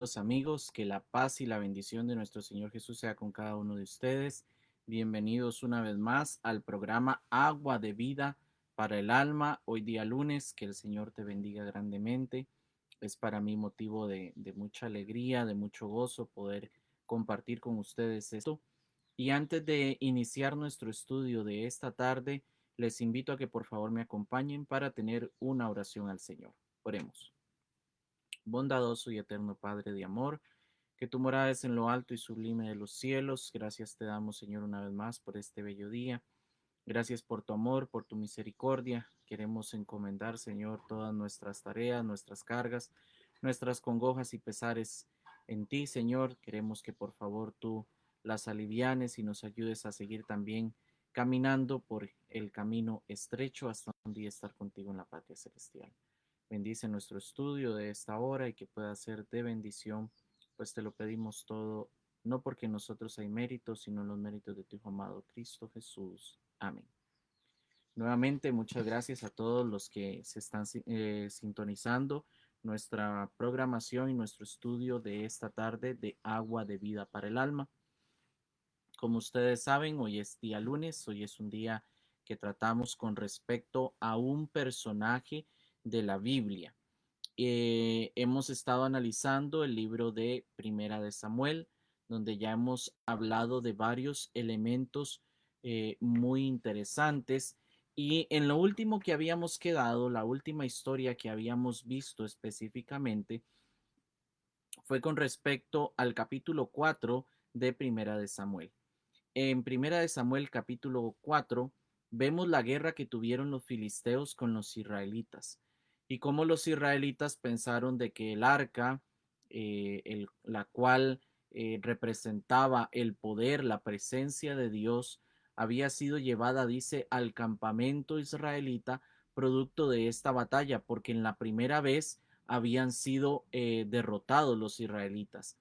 Los amigos, que la paz y la bendición de nuestro Señor Jesús sea con cada uno de ustedes. Bienvenidos una vez más al programa Agua de Vida para el Alma. Hoy día lunes, que el Señor te bendiga grandemente. Es para mí motivo de mucha alegría, de mucho gozo poder compartir con ustedes esto. Y antes de iniciar nuestro estudio de esta tarde, les invito a que por favor me acompañen para tener una oración al Señor. Oremos. Bondadoso y eterno Padre de amor, que tu morada es en lo alto y sublime de los cielos. Gracias te damos, Señor, una vez más por este bello día. Gracias por tu amor, por tu misericordia. Queremos encomendar, Señor, todas nuestras tareas, nuestras cargas, nuestras congojas y pesares en ti, Señor. Queremos que por favor tú las alivianes y nos ayudes a seguir también caminando por el camino estrecho hasta un día estar contigo en la patria celestial. Bendice nuestro estudio de esta hora y que pueda ser de bendición, pues te lo pedimos todo, no porque nosotros hay méritos, sino en los méritos de tu Hijo amado Cristo Jesús. Amén. Nuevamente, muchas gracias a todos los que se están sintonizando nuestra programación y nuestro estudio de esta tarde de Agua de Vida para el Alma. Como ustedes saben, hoy es día lunes, hoy es un día que tratamos con respecto a un personaje de la Biblia. Hemos estado analizando el libro de Primera de Samuel, donde ya hemos hablado de varios elementos muy interesantes. Y en lo último que habíamos quedado, la última historia que habíamos visto específicamente, fue con respecto al capítulo 4 de Primera de Samuel. En Primera de Samuel capítulo 4 vemos la guerra que tuvieron los filisteos con los israelitas y cómo los israelitas pensaron de que el arca, la cual representaba el poder, la presencia de Dios, había sido llevada, dice, al campamento israelita producto de esta batalla, porque en la primera vez habían sido derrotados los israelitas.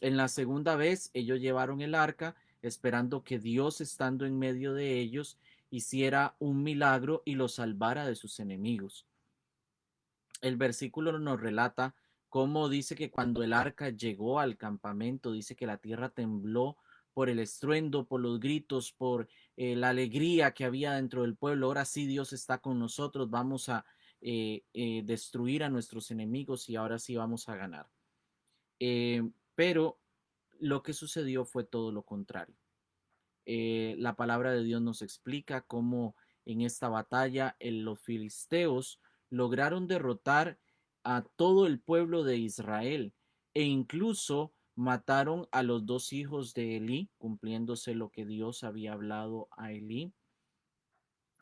En la segunda vez ellos llevaron el arca esperando que Dios, estando en medio de ellos, hiciera un milagro y los salvara de sus enemigos. El versículo nos relata cómo dice que cuando el arca llegó al campamento, dice que la tierra tembló por el estruendo, por los gritos, por la alegría que había dentro del pueblo. Ahora sí Dios está con nosotros, vamos a destruir a nuestros enemigos y ahora sí vamos a ganar. Pero lo que sucedió fue todo lo contrario. La palabra de Dios nos explica cómo en esta batalla los filisteos lograron derrotar a todo el pueblo de Israel e incluso mataron a los dos hijos de Elí, cumpliéndose lo que Dios había hablado a Elí.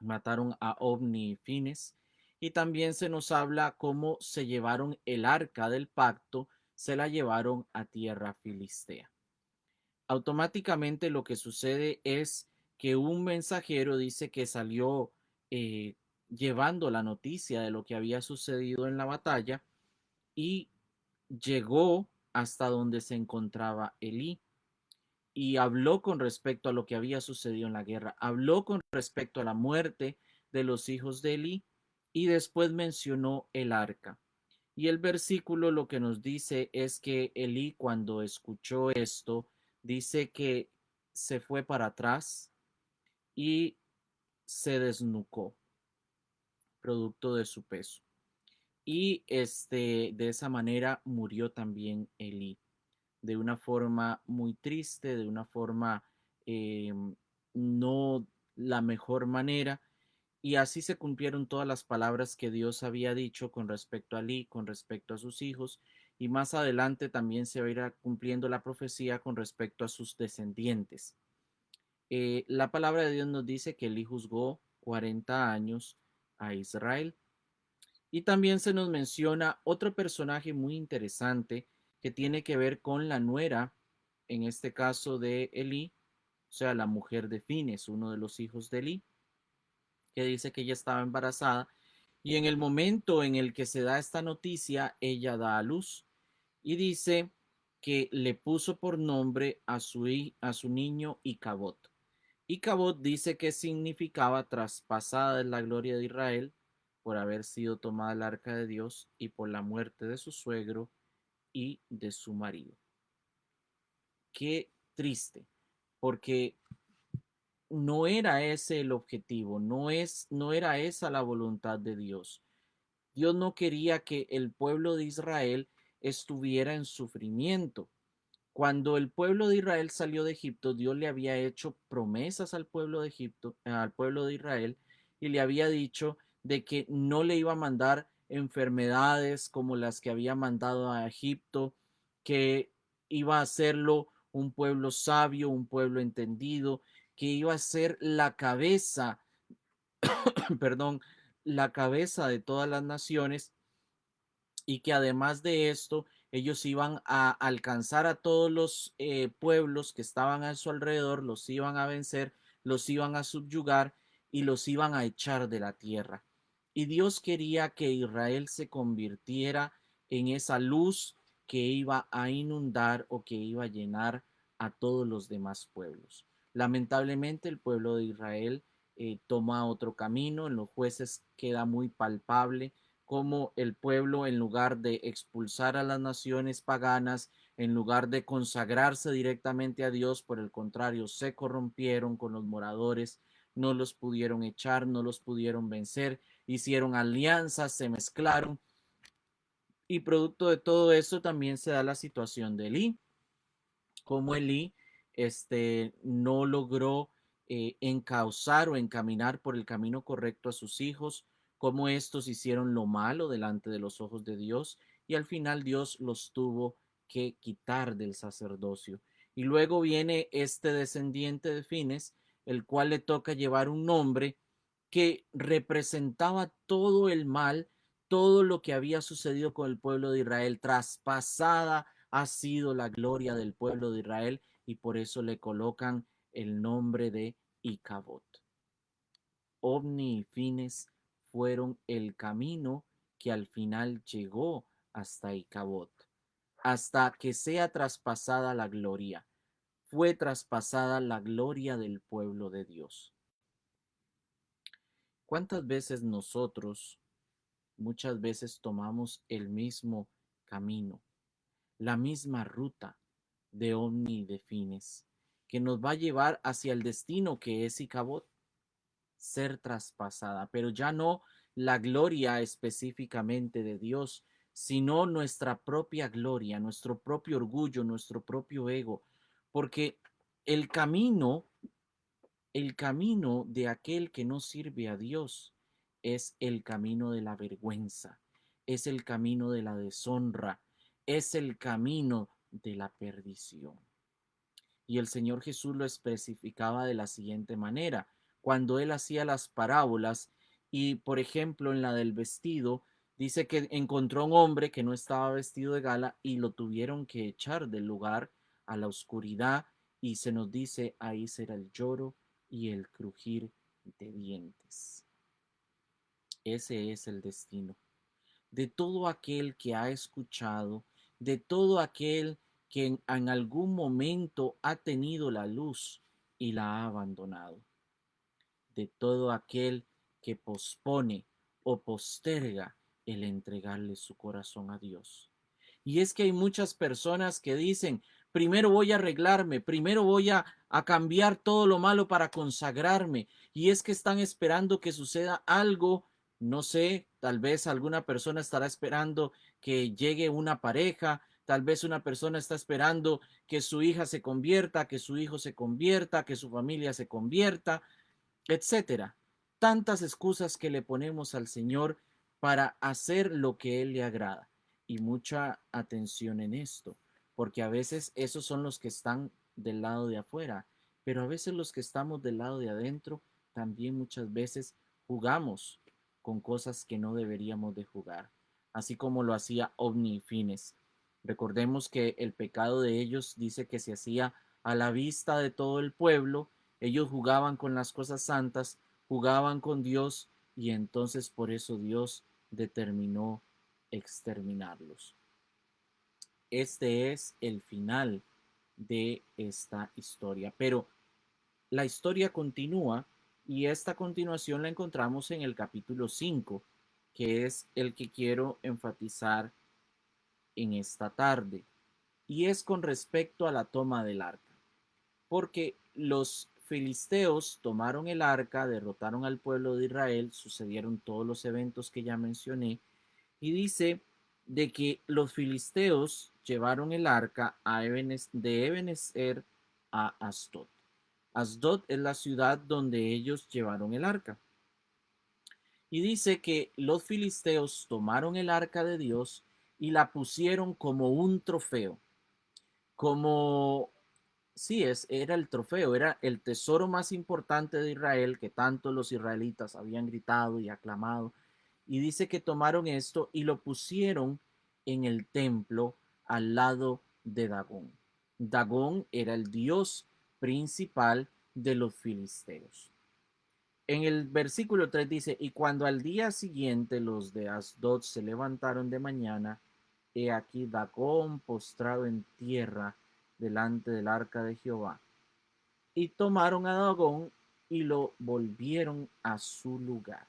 Mataron a Ovni y Fines. Y también se nos habla cómo se llevaron el arca del pacto, se la llevaron a tierra filistea. Automáticamente lo que sucede es que un mensajero dice que salió eh, llevando la noticia de lo que había sucedido en la batalla y llegó hasta donde se encontraba Elí y habló con respecto a lo que había sucedido en la guerra, habló con respecto a la muerte de los hijos de Elí y después mencionó el arca. Y el versículo lo que nos dice es que Elí, cuando escuchó esto, dice que se fue para atrás y se desnucó, producto de su peso. Y de esa manera murió también Elí, de una forma muy triste, de una forma eh, no la mejor manera. Y así se cumplieron todas las palabras que Dios había dicho con respecto a Elí, con respecto a sus hijos, y más adelante también se va a ir cumpliendo la profecía con respecto a sus descendientes. La palabra de Dios nos dice que Elí juzgó 40 años a Israel. Y también se nos menciona otro personaje muy interesante que tiene que ver con la nuera, en este caso de Elí, o sea, la mujer de Fines, uno de los hijos de Elí, que dice que ella estaba embarazada y en el momento en el que se da esta noticia, ella da a luz y dice que le puso por nombre a su niño Icabod. Icabod dice que significaba traspasada de la gloria de Israel por haber sido tomada el arca de Dios y por la muerte de su suegro y de su marido. Qué triste, porque no era ese el objetivo, no era esa la voluntad de Dios. Dios no quería que el pueblo de Israel estuviera en sufrimiento. Cuando el pueblo de Israel salió de Egipto, Dios le había hecho promesas al pueblo de Egipto, al pueblo de Israel, y le había dicho de que no le iba a mandar enfermedades como las que había mandado a Egipto, que iba a hacerlo un pueblo sabio, un pueblo entendido, que iba a ser la cabeza, perdón, la cabeza de todas las naciones, y que además de esto ellos iban a alcanzar a todos los pueblos que estaban a su alrededor, los iban a vencer, los iban a subyugar y los iban a echar de la tierra. Y Dios quería que Israel se convirtiera en esa luz que iba a inundar o que iba a llenar a todos los demás pueblos. Lamentablemente el pueblo de Israel toma otro camino, en los jueces queda muy palpable cómo el pueblo, en lugar de expulsar a las naciones paganas, en lugar de consagrarse directamente a Dios, por el contrario, se corrompieron con los moradores, no los pudieron echar, no los pudieron vencer, hicieron alianzas, se mezclaron, y producto de todo eso también se da la situación de Elí, como Elí no logró encauzar o encaminar por el camino correcto a sus hijos, como estos hicieron lo malo delante de los ojos de Dios, y al final Dios los tuvo que quitar del sacerdocio. Y luego viene este descendiente de Fines, el cual le toca llevar un nombre que representaba todo el mal, todo lo que había sucedido con el pueblo de Israel. Traspasada ha sido la gloria del pueblo de Israel, y por eso le colocan el nombre de Icabod. Ovni y Fines fueron el camino que al final llegó hasta Icabod, hasta que sea traspasada la gloria. Fue traspasada la gloria del pueblo de Dios. ¿Cuántas veces nosotros, muchas veces tomamos el mismo camino, la misma ruta de Omni y de Fines, que nos va a llevar hacia el destino que es Icabod, ser traspasada, pero ya no la gloria específicamente de Dios, sino nuestra propia gloria, nuestro propio orgullo, nuestro propio ego, porque el camino, el camino de aquel que no sirve a Dios es el camino de la vergüenza, es el camino de la deshonra, es el camino de la perdición. Y el Señor Jesús lo especificaba de la siguiente manera. Cuando él hacía las parábolas y, por ejemplo, en la del vestido, dice que encontró un hombre que no estaba vestido de gala y lo tuvieron que echar del lugar a la oscuridad, y se nos dice, ahí será el lloro y el crujir de dientes. Ese es el destino de todo aquel que ha escuchado, de todo aquel que en algún momento ha tenido la luz y la ha abandonado, de todo aquel que pospone o posterga el entregarle su corazón a Dios. Y es que hay muchas personas que dicen, primero voy a arreglarme, primero voy a cambiar todo lo malo para consagrarme. Y es que están esperando que suceda algo, no sé, tal vez alguna persona estará esperando que llegue una pareja, tal vez una persona está esperando que su hija se convierta, que su hijo se convierta, que su familia se convierta, etcétera. Tantas excusas que le ponemos al Señor para hacer lo que Él le agrada. Y mucha atención en esto, porque a veces esos son los que están del lado de afuera, pero a veces los que estamos del lado de adentro también muchas veces jugamos con cosas que no deberíamos de jugar, así como lo hacía Ovni y Fines. Recordemos que el pecado de ellos dice que se hacía a la vista de todo el pueblo. Ellos jugaban con las cosas santas, jugaban con Dios, y entonces por eso Dios determinó exterminarlos. Este es el final de esta historia, pero la historia continúa, y esta continuación la encontramos en el capítulo 5, que es el que quiero enfatizar en esta tarde, y es con respecto a la toma del arca, porque los filisteos tomaron el arca, derrotaron al pueblo de Israel, sucedieron todos los eventos que ya mencioné, y dice de que los filisteos llevaron el arca de Ebenezer a Asdod. Asdod es la ciudad donde ellos llevaron el arca. Y dice que los filisteos tomaron el arca de Dios y la pusieron como un trofeo, como, sí, era el trofeo, era el tesoro más importante de Israel que tanto los israelitas habían gritado y aclamado. Y dice que tomaron esto y lo pusieron en el templo al lado de Dagón. Dagón era el dios principal de los filisteos. En el versículo 3 dice, y cuando al día siguiente los de Asdod se levantaron de mañana, he aquí Dagón postrado en tierra delante del arca de Jehová. Y tomaron a Dagón y lo volvieron a su lugar.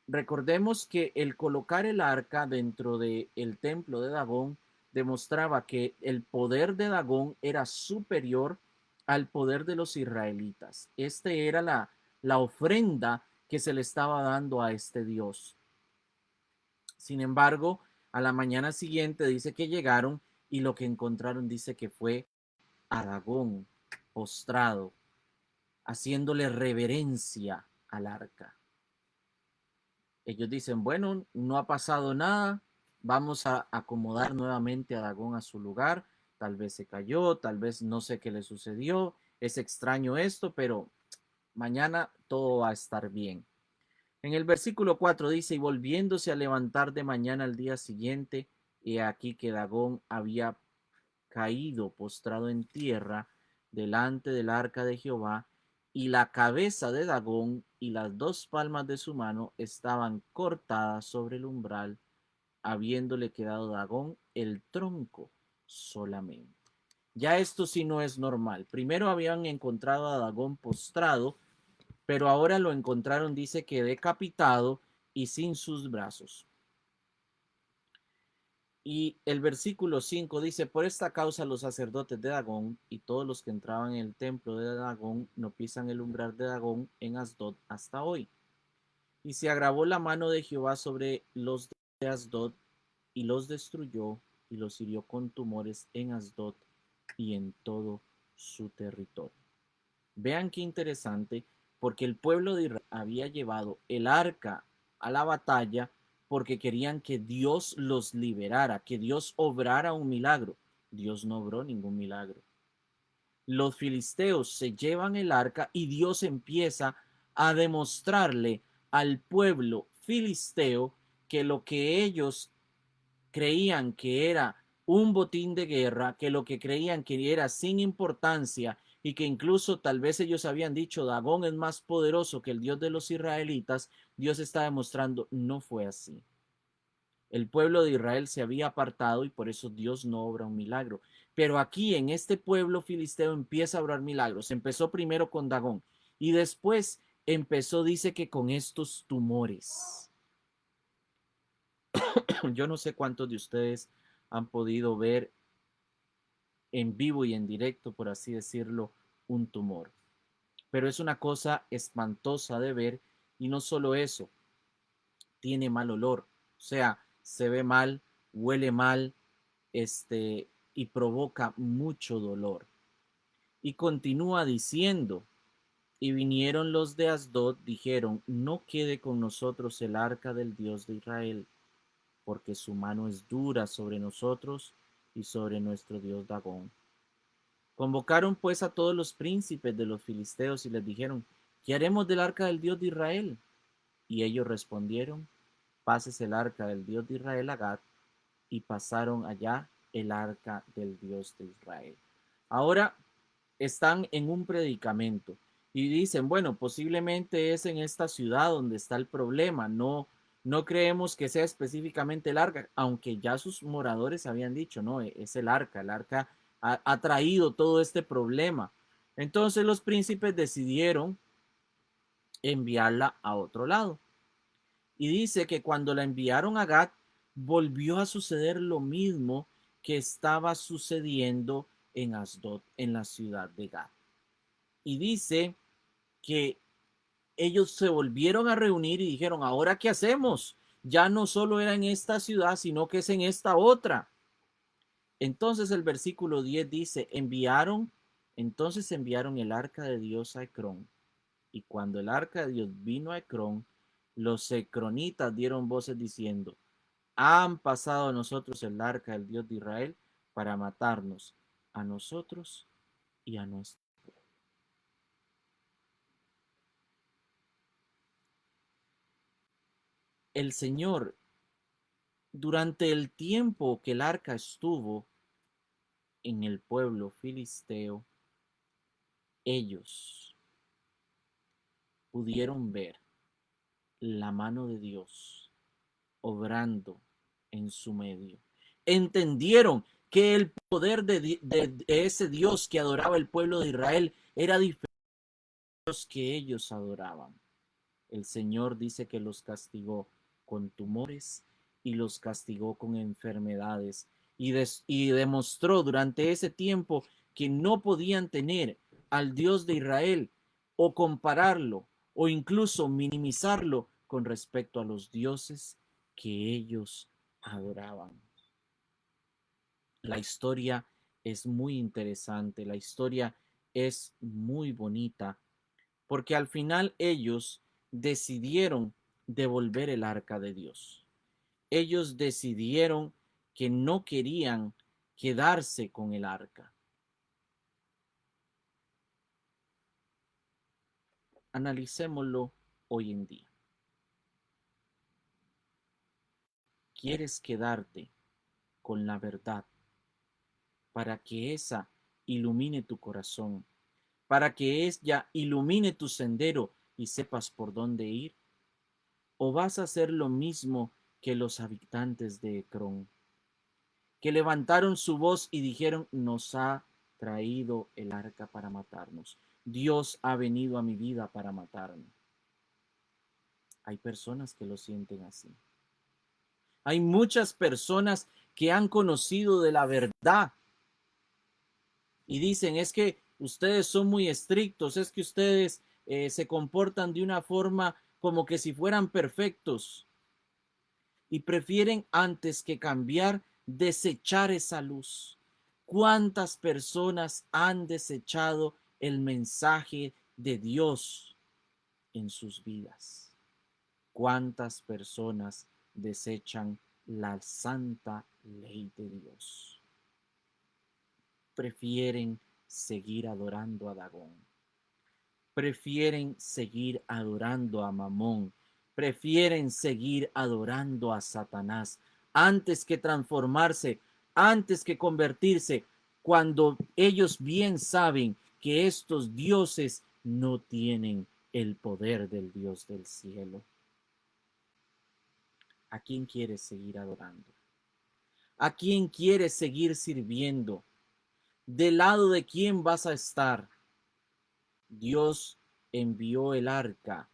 Recordemos que el colocar el arca dentro del templo de Dagón demostraba que el poder de Dagón era superior al poder de los israelitas. Este era la ofrenda que se le estaba dando a este Dios. Sin embargo, a la mañana siguiente dice que llegaron y lo que encontraron dice que fue a Dagón postrado, haciéndole reverencia al arca. Ellos dicen, bueno, no ha pasado nada, vamos a acomodar nuevamente a Dagón a su lugar, tal vez se cayó, tal vez no sé qué le sucedió, es extraño esto, pero mañana todo va a estar bien. En el versículo 4 dice, y volviéndose a levantar de mañana al día siguiente, he aquí que Dagón había caído postrado en tierra delante del arca de Jehová, y la cabeza de Dagón y las dos palmas de su mano estaban cortadas sobre el umbral, habiéndole quedado Dagón el tronco solamente. Ya esto sí no es normal. Primero habían encontrado a Dagón postrado, pero ahora lo encontraron, dice que decapitado y sin sus brazos. Y el versículo 5 dice, por esta causa los sacerdotes de Dagón y todos los que entraban en el templo de Dagón no pisan el umbral de Dagón en Asdod hasta hoy. Y se agravó la mano de Jehová sobre los de Asdod y los destruyó y los hirió con tumores en Asdod y en todo su territorio. Vean qué interesante, porque el pueblo de Israel había llevado el arca a la batalla porque querían que Dios los liberara, que Dios obrara un milagro. Dios no obró ningún milagro. Los filisteos se llevan el arca y Dios empieza a demostrarle al pueblo filisteo que lo que ellos creían que era un botín de guerra, que lo que creían que era sin importancia y que incluso tal vez ellos habían dicho Dagón es más poderoso que el Dios de los israelitas, Dios está demostrando no fue así. El pueblo de Israel se había apartado y por eso Dios no obra un milagro. Pero aquí en este pueblo filisteo empieza a obrar milagros. Empezó primero con Dagón y después empezó, dice que con estos tumores. Yo no sé cuántos de ustedes han podido ver en vivo y en directo, por así decirlo, un tumor. Pero es una cosa espantosa de ver y no solo eso, tiene mal olor, o sea, se ve mal, huele mal, y provoca mucho dolor. Y continúa diciendo, y vinieron los de Asdod, dijeron, no quede con nosotros el arca del Dios de Israel, porque su mano es dura sobre nosotros y sobre nuestro Dios Dagón. Convocaron pues a todos los príncipes de los filisteos y les dijeron, ¿qué haremos del arca del Dios de Israel? Y ellos respondieron, pases el arca del Dios de Israel a Gad, y pasaron allá el arca del Dios de Israel. Ahora están en un predicamento y dicen, bueno, posiblemente es en esta ciudad donde está el problema, no creemos que sea específicamente el arca, aunque ya sus moradores habían dicho, no, es el arca ha traído todo este problema. Entonces los príncipes decidieron enviarla a otro lado. Y dice que cuando la enviaron a Gad, volvió a suceder lo mismo que estaba sucediendo en Asdod, en la ciudad de Gat. Y dice que ellos se volvieron a reunir y dijeron, ¿ahora qué hacemos? Ya no solo era en esta ciudad, sino que es en esta otra. Entonces el versículo 10 dice, entonces enviaron el arca de Dios a Ecrón. Y cuando el arca de Dios vino a Ecrón, los ecronitas dieron voces diciendo, han pasado a nosotros el arca del Dios de Israel para matarnos a nosotros y a nuestro. El Señor, durante el tiempo que el arca estuvo en el pueblo filisteo, ellos pudieron ver la mano de Dios obrando en su medio. Entendieron que el poder de ese Dios que adoraba el pueblo de Israel era diferente a los que ellos adoraban. El Señor dice que los castigó con tumores y los castigó con enfermedades y demostró durante ese tiempo que no podían tener al Dios de Israel o compararlo o incluso minimizarlo con respecto a los dioses que ellos adoraban. La historia es muy interesante, la historia es muy bonita, porque al final ellos decidieron devolver el arca de Dios. Ellos decidieron que no querían quedarse con el arca. Analicémoslo hoy en día. ¿Quieres quedarte con la verdad para que esa ilumine tu corazón, para que ella ilumine tu sendero y sepas por dónde ir? ¿O vas a hacer lo mismo que los habitantes de Ecrón, que levantaron su voz y dijeron, nos ha traído el arca para matarnos? Dios ha venido a mi vida para matarme. Hay personas que lo sienten así. Hay muchas personas que han conocido de la verdad y dicen, es que ustedes son muy estrictos, es que ustedes se comportan de una forma como que si fueran perfectos y prefieren antes que cambiar desechar esa luz. ¿Cuántas personas han desechado el mensaje de Dios en sus vidas? ¿Cuántas personas desechan la santa ley de Dios? Prefieren seguir adorando a Dagón. Prefieren seguir adorando a Mamón. Prefieren seguir adorando a Satanás antes que transformarse, antes que convertirse, cuando ellos bien saben que estos dioses no tienen el poder del Dios del cielo. ¿A quién quieres seguir adorando? ¿A quién quieres seguir sirviendo? ¿Del lado de quién vas a estar? Dios envió el arca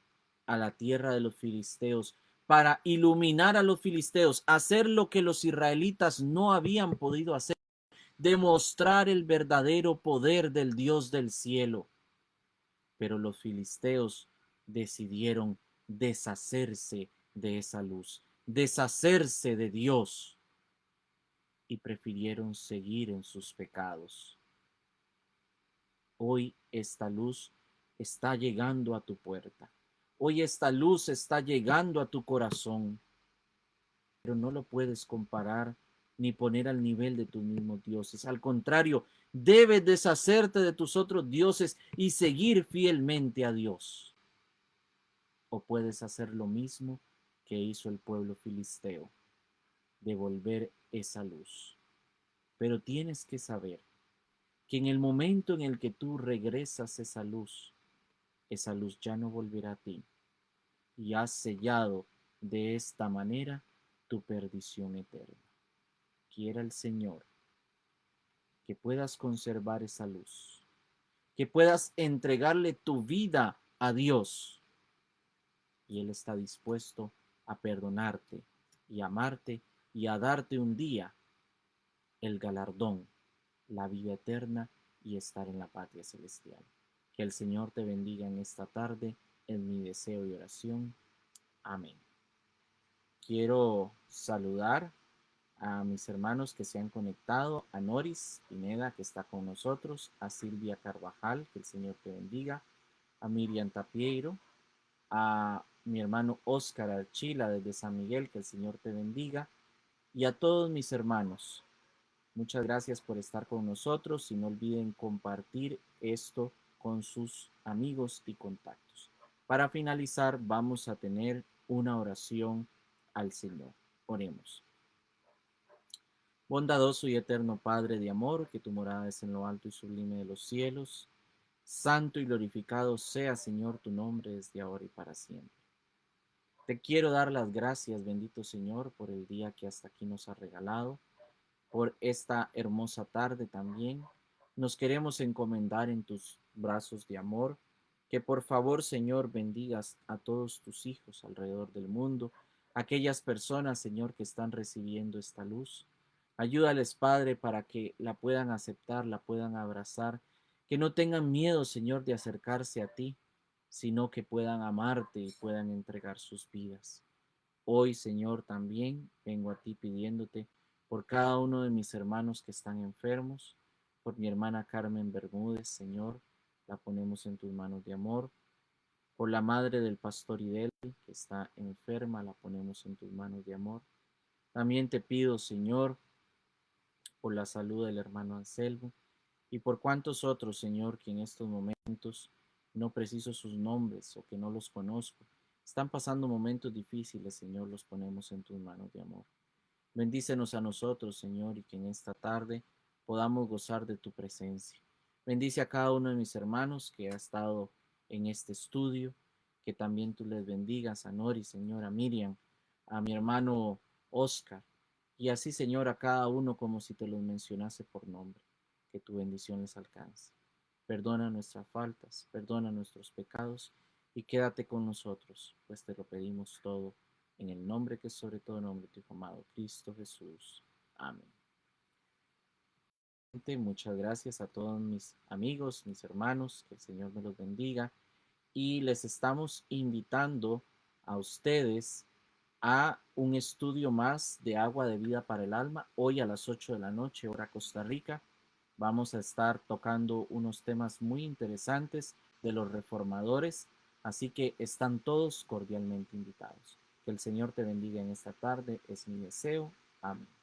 a la tierra de los filisteos para iluminar a los filisteos, hacer lo que los israelitas no habían podido hacer, demostrar el verdadero poder del Dios del cielo. Pero los filisteos decidieron deshacerse de esa luz, deshacerse de Dios y prefirieron seguir en sus pecados. Hoy esta luz está llegando a tu puerta. Hoy esta luz está llegando a tu corazón, pero no lo puedes comparar ni poner al nivel de tus mismos dioses. Al contrario, debes deshacerte de tus otros dioses y seguir fielmente a Dios. O puedes hacer lo mismo que hizo el pueblo filisteo, devolver esa luz. Pero tienes que saber que en el momento en el que tú regresas esa luz ya no volverá a ti y has sellado de esta manera tu perdición eterna. Quiera el Señor que puedas conservar esa luz, que puedas entregarle tu vida a Dios y Él está dispuesto a perdonarte y amarte y a darte un día el galardón, la vida eterna y estar en la patria celestial. Que el Señor te bendiga en esta tarde, en mi deseo y oración. Amén. Quiero saludar a mis hermanos que se han conectado, a Noris Pineda, que está con nosotros, a Silvia Carvajal, que el Señor te bendiga, a Miriam Tapieiro, a mi hermano Oscar Archila desde San Miguel, que el Señor te bendiga, y a todos mis hermanos. Muchas gracias por estar con nosotros y no olviden compartir esto con sus amigos y contactos. Para finalizar, vamos a tener una oración al Señor. Oremos. Bondadoso y eterno Padre de amor, que tu morada es en lo alto y sublime de los cielos, santo y glorificado sea, Señor, tu nombre desde ahora y para siempre. Te quiero dar las gracias, bendito Señor, por el día que hasta aquí nos ha regalado, por esta hermosa tarde también. Nos queremos encomendar en tus brazos de amor, que por favor, Señor, bendigas a todos tus hijos alrededor del mundo, aquellas personas, Señor, que están recibiendo esta luz. Ayúdales, Padre, para que la puedan aceptar, la puedan abrazar, que no tengan miedo, Señor, de acercarse a ti, sino que puedan amarte y puedan entregar sus vidas. Hoy, Señor, también vengo a ti pidiéndote por cada uno de mis hermanos que están enfermos, por mi hermana Carmen Bermúdez, Señor, la ponemos en tus manos de amor, por la madre del pastor Idel, que está enferma, la ponemos en tus manos de amor. También te pido, Señor, por la salud del hermano Anselmo y por cuantos otros, Señor, que en estos momentos no preciso sus nombres o que no los conozco. Están pasando momentos difíciles, Señor, los ponemos en tus manos de amor. Bendícenos a nosotros, Señor, y que en esta tarde podamos gozar de tu presencia. Bendice a cada uno de mis hermanos que ha estado en este estudio, que también tú les bendigas, a Nori, Señor, a Miriam, a mi hermano Oscar, y así, Señor, a cada uno como si te los mencionase por nombre, que tu bendición les alcance. Perdona nuestras faltas, perdona nuestros pecados, y quédate con nosotros, pues te lo pedimos todo en el nombre que es sobre todo nombre, tu Hijo amado, Cristo Jesús. Amén. Muchas gracias a todos mis amigos, mis hermanos, que el Señor me los bendiga. Y les estamos invitando a ustedes a un estudio más de agua de vida para el alma. Hoy a las 8 de la noche, hora Costa Rica, vamos a estar tocando unos temas muy interesantes de los reformadores. Así que están todos cordialmente invitados. Que el Señor te bendiga en esta tarde, es mi deseo. Amén.